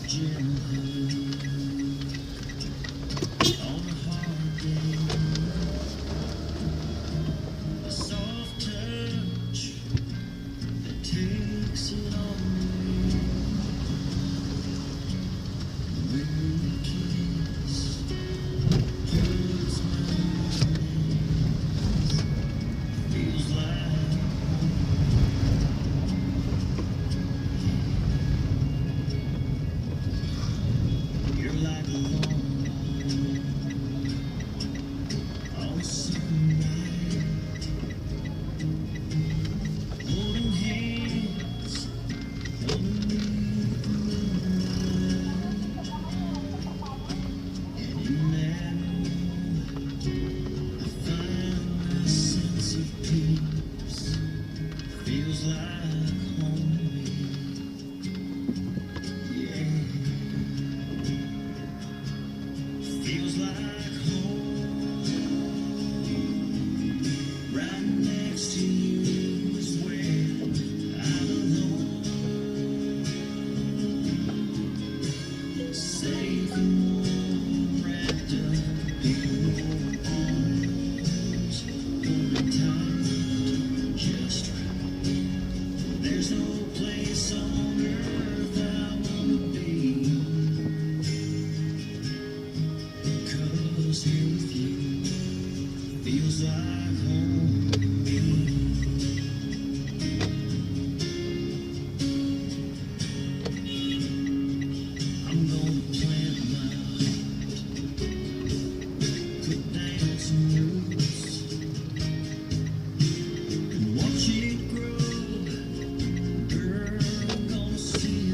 Watch it grow, girl, gonna see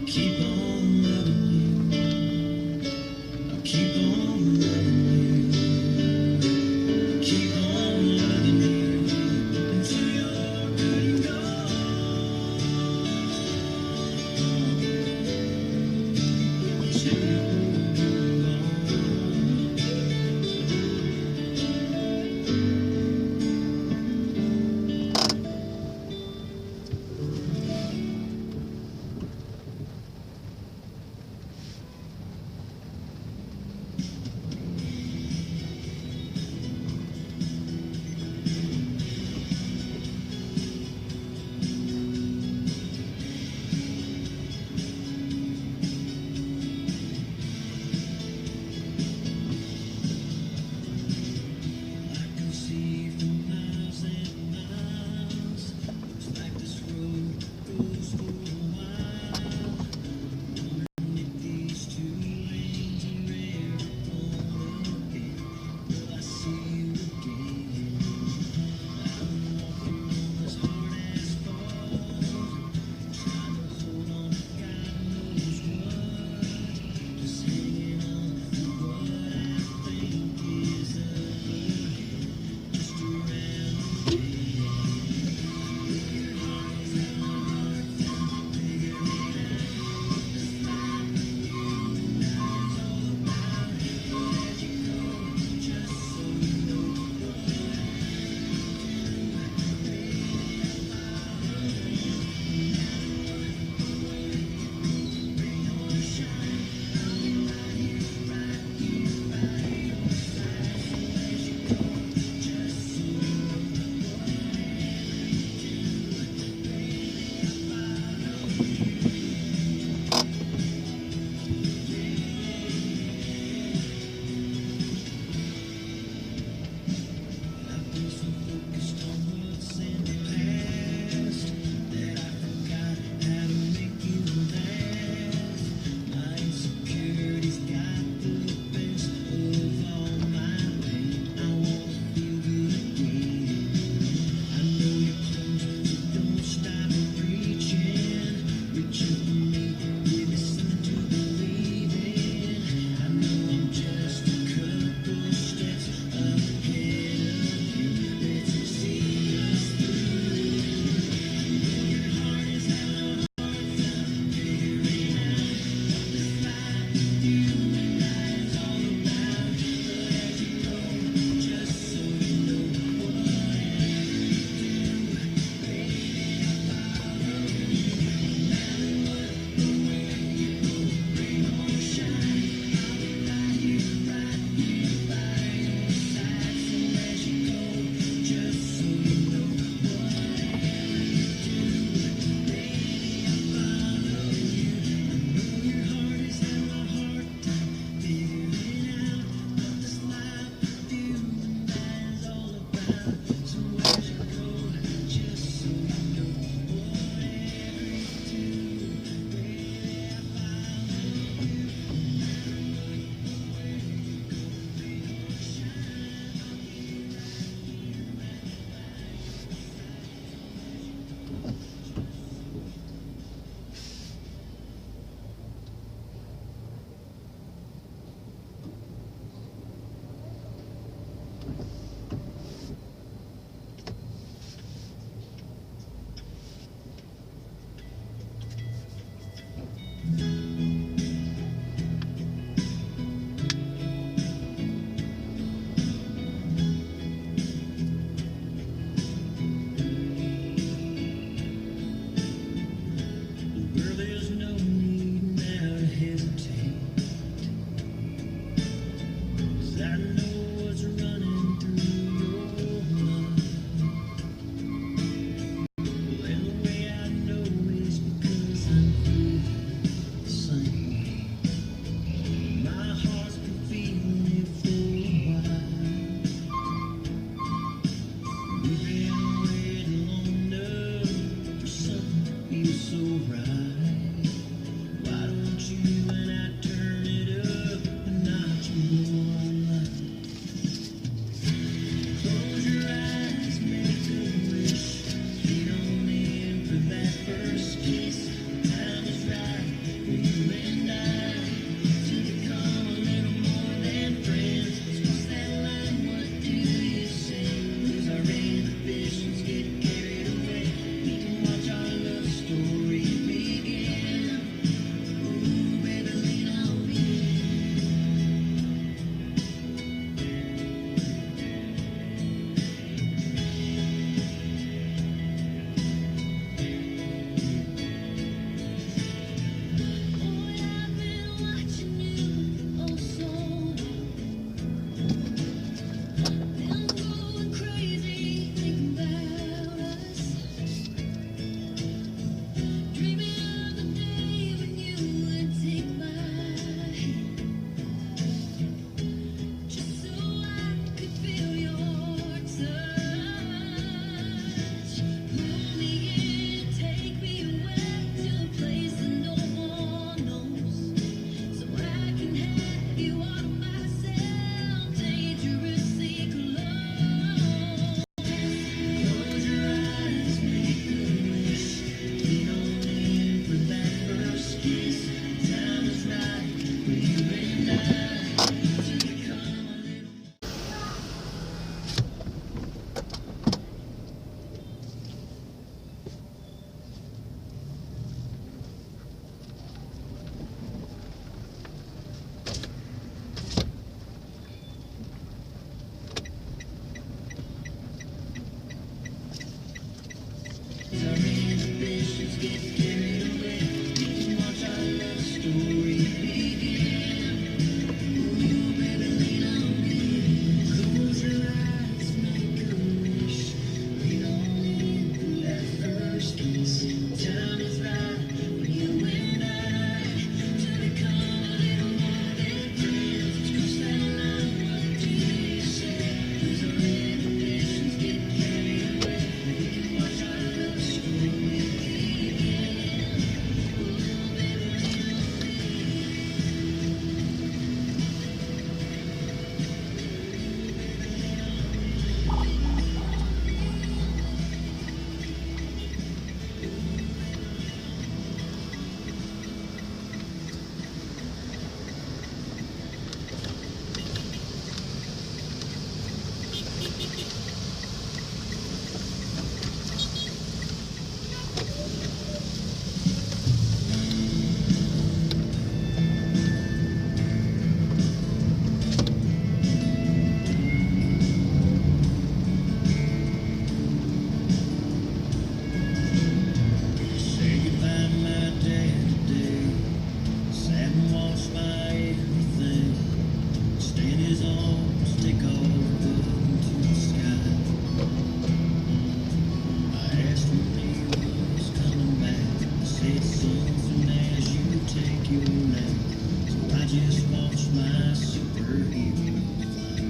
keep on loving you. I'll keep on loving you. Keep on loving you until you're good and gone. Until you're good and gone. your name. So I just watched my superhero fly.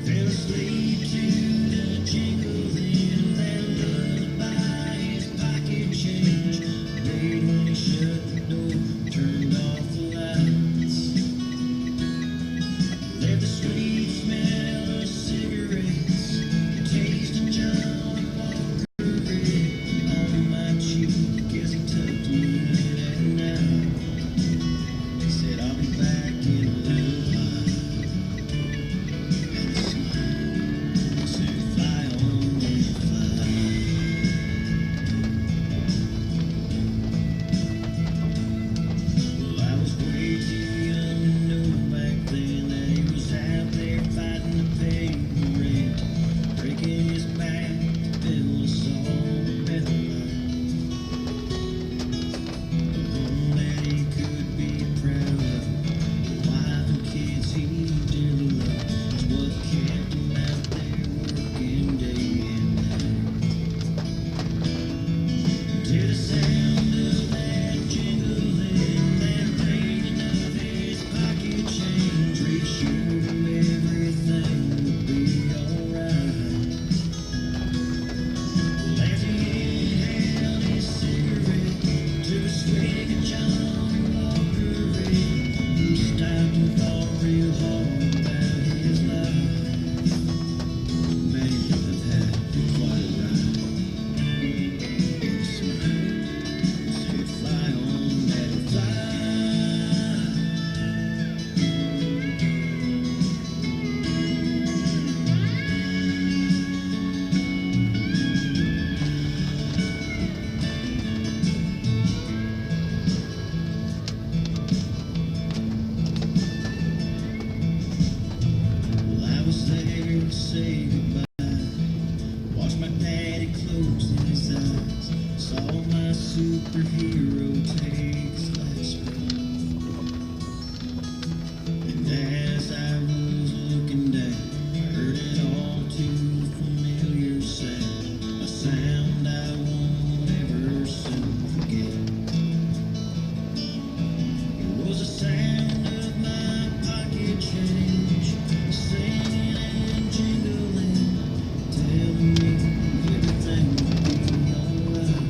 Fell asleep to the jingling that lullaby, his pocket change. Late when he shut the door, turned off the lights. Left the sweet smell of cigarettes, the taste of John Walker Red on my cheek. Guess he tucked me in at night. He said, I'll be back in a little while. And he smiled, said, fly on and fly. Well, I was way too young to know back then that he was out there fighting to pay the rent, breaking his back to build us all a better life. A home that he could be proud of, a wife and kids he dearly loved, is what kept him out there working day and night. To the sound of that jingling, that ringing of his pocket change, reassured him everything would be alright. Well, after he held his cigarette, took a swig of Johnny Walker Red, he stopped and thought real hard about his life. Man, you'll have had quite a ride. And he smiled, said, fly on, daddy, fly. Well, I was there to say goodbye. Watched my daddy close his eyes. Saw my superhero take his last breath. And as I was looking down, I heard an all too familiar sound, a sound I won't ever soon forget. It was the sound of my pocket change, singing and jingling, telling me everything would be alright.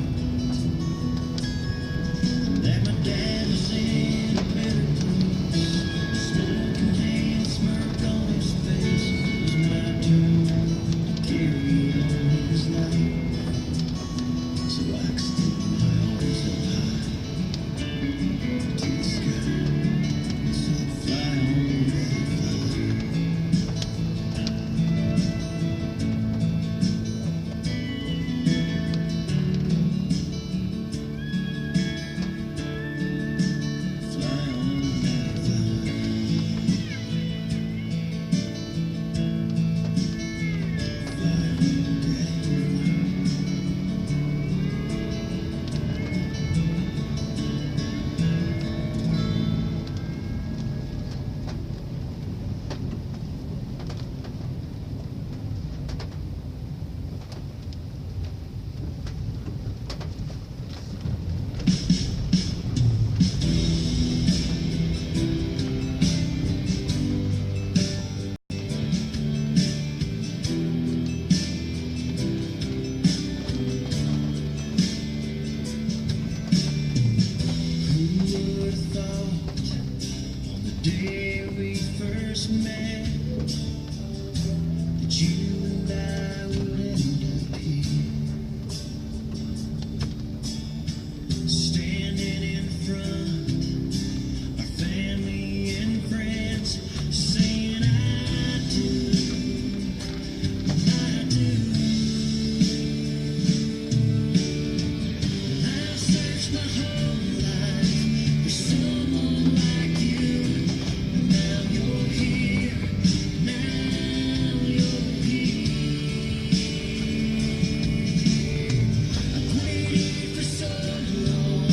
And that my dad was in a better place. The smoking hand smirk on his face. It was my turn to carry on his life. So I extended my arms up high to the sky and said, fly on, daddy, fly. Fly on, daddy, fly. Fly on, daddy, fly. Who would have thought on the day we first met that you and I would end up here, standing in front, our family and friends, saying I do, I do. I've searched my whole life for someone like you. Now you're here, now you're here. I've waited for so long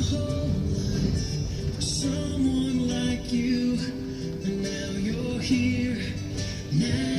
whole life for someone like you, and now you're here. Now